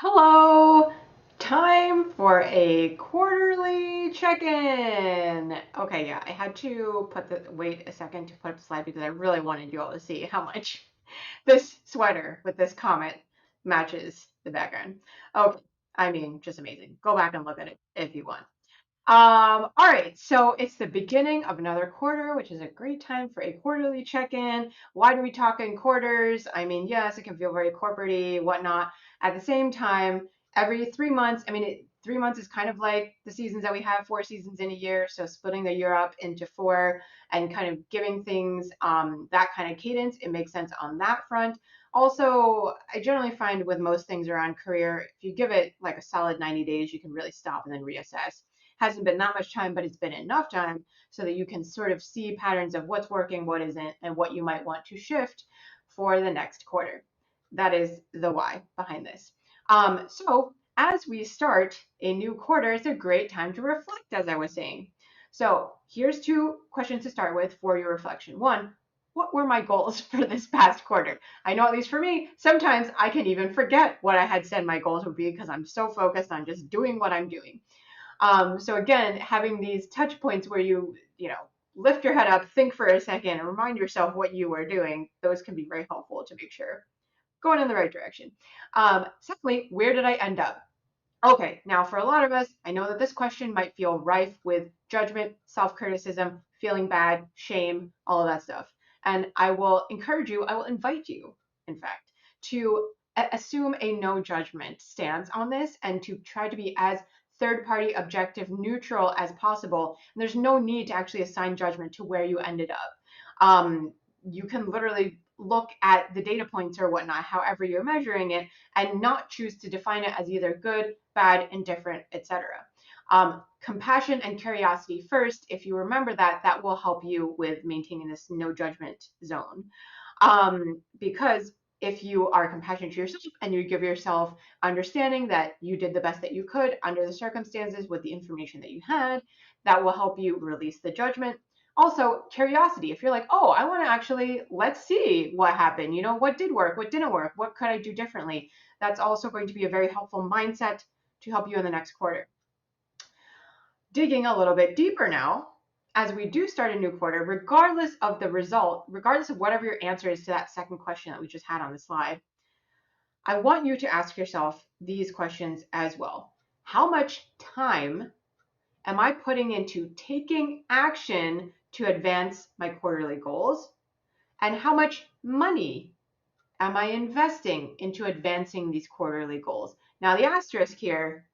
Hello! Time for a quarterly check-in. Okay, yeah, I had to wait a second to put up the slide because I really wanted you all to see how much this sweater with this comet matches the background. Okay, I mean, just amazing. Go back and look at it if you want. All right, so it's the beginning of another quarter, which is a great time for a quarterly check-in. Why do we talk in quarters? I mean, yes, it can feel very corporate-y, whatnot. At the same time, every 3 months, 3 months is kind of like the seasons that we have, 4 seasons in a year. So splitting the year up into four and kind of giving things that kind of cadence, it makes sense on that front. Also, I generally find with most things around career, if you give it like a solid 90 days, you can really stop and then reassess. Hasn't been that much time, but it's been enough time so that you can sort of see patterns of what's working, what isn't, and what you might want to shift for the next quarter. That is the why behind this. So as we start a new quarter, it's a great time to reflect, as I was saying. So here's two questions to start with for your reflection. One, what were my goals for this past quarter? I know, at least for me, sometimes I can even forget what I had said my goals would be because I'm so focused on just doing what I'm doing. So again, having these touch points where you lift your head up, think for a second, and remind yourself what you were doing, those can be very helpful to make sure going in the right direction. Secondly, where did I end up? Okay, now for a lot of us, I know that this question might feel rife with judgment, self-criticism, feeling bad, shame, all of that stuff. And I will encourage you, I will invite you, in fact, to assume a no judgment stance on this and to try to be as third party, objective, neutral as possible. And there's no need to actually assign judgment to where you ended up. You can literally look at the data points or whatnot, however you're measuring it, and not choose to define it as either good, bad, indifferent, etc. Compassion and curiosity first. If you remember that, that will help you with maintaining this no judgment zone. Because if you are compassionate to yourself and you give yourself understanding that you did the best that you could under the circumstances with the information that you had, that will help you release the judgment. Also, curiosity. If you're like, oh, I want to actually, let's see what happened. What did work? What didn't work? What could I do differently? That's also going to be a very helpful mindset to help you in the next quarter. Digging a little bit deeper now, as we do start a new quarter, regardless of the result, regardless of whatever your answer is to that second question that we just had on the slide, I want you to ask yourself these questions as well. How much time am I putting into taking action to advance my quarterly goals? And how much money am I investing into advancing these quarterly goals? Now, the asterisk here,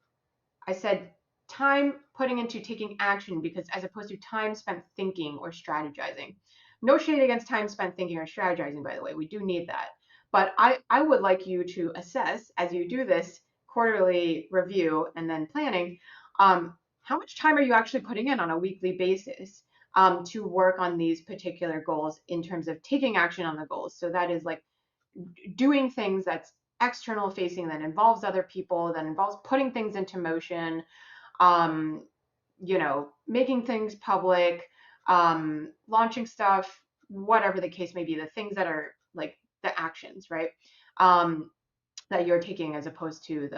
I said time putting into taking action because as opposed to time spent thinking or strategizing. No shade against time spent thinking or strategizing, by the way. We do need that. But I would like you to assess as you do this quarterly review and then planning, how much time are you actually putting in on a weekly basis to work on these particular goals in terms of taking action on the goals? So that is like doing things that's external facing, that involves other people, that involves putting things into motion, um, making things public, launching stuff, whatever the case may be, the things that are like the actions, right? Um, that you're taking as opposed to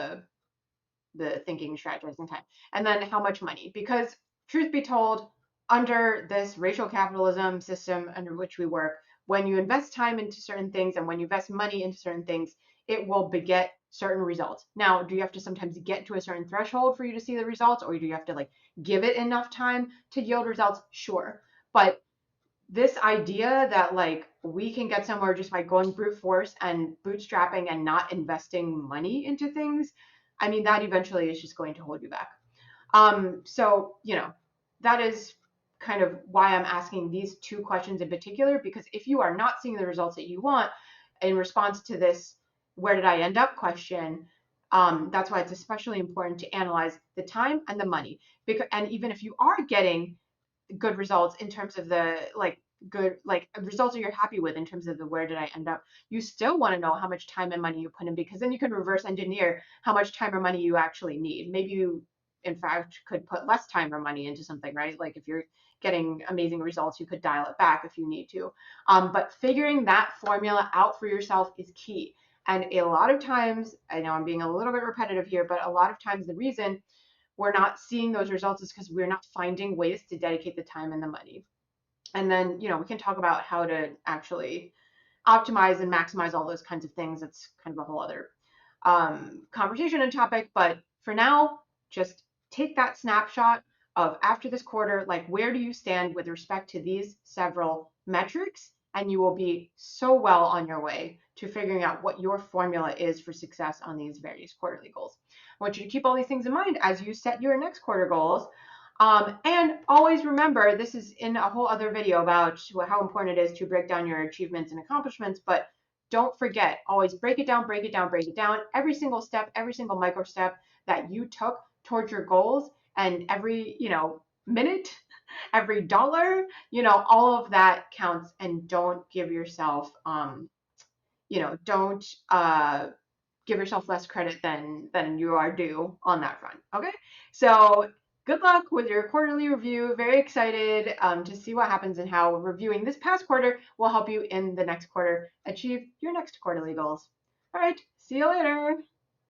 the thinking, strategizing time. And then how much money? Because truth be told, under this racial capitalism system under which we work, when you invest time into certain things and when you invest money into certain things, it will beget certain results. Now, do you have to sometimes get to a certain threshold for you to see the results, or do you have to like give it enough time to yield results? Sure. But this idea that like we can get somewhere just by going brute force and bootstrapping and not investing money into things, I mean, that eventually is just going to hold you back. So, that is kind of why I'm asking these two questions in particular, because if you are not seeing the results that you want in response to this, where did I end up question, that's why it's especially important to analyze the time and the money. And even if you are getting good results in terms of the like good like results that you're happy with in terms of the where did I end up, you still want to know how much time and money you put in, because then you can reverse engineer how much time or money you actually need. Maybe you in fact could put less time or money into something, right? Like if you're getting amazing results, you could dial it back if you need to. But figuring that formula out for yourself is key. And a lot of times, I know I'm being a little bit repetitive here, but a lot of times the reason we're not seeing those results is because we're not finding ways to dedicate the time and the money. And then, we can talk about how to actually optimize and maximize all those kinds of things. It's kind of a whole other conversation and topic. But for now, just take that snapshot of after this quarter, like where do you stand with respect to these several metrics? And you will be so well on your way to figuring out what your formula is for success on these various quarterly goals. I want you to keep all these things in mind as you set your next quarter goals. And always remember, this is in a whole other video about how important it is to break down your achievements and accomplishments, but don't forget, always break it down, break it down, break it down. Every single step, every single micro step that you took towards your goals, and every, minute, every dollar, all of that counts. And don't give yourself, don't give yourself less credit than you are due on that front. Okay, so good luck with your quarterly review. Very excited to see what happens and how reviewing this past quarter will help you in the next quarter achieve your next quarterly goals. All right, see you later.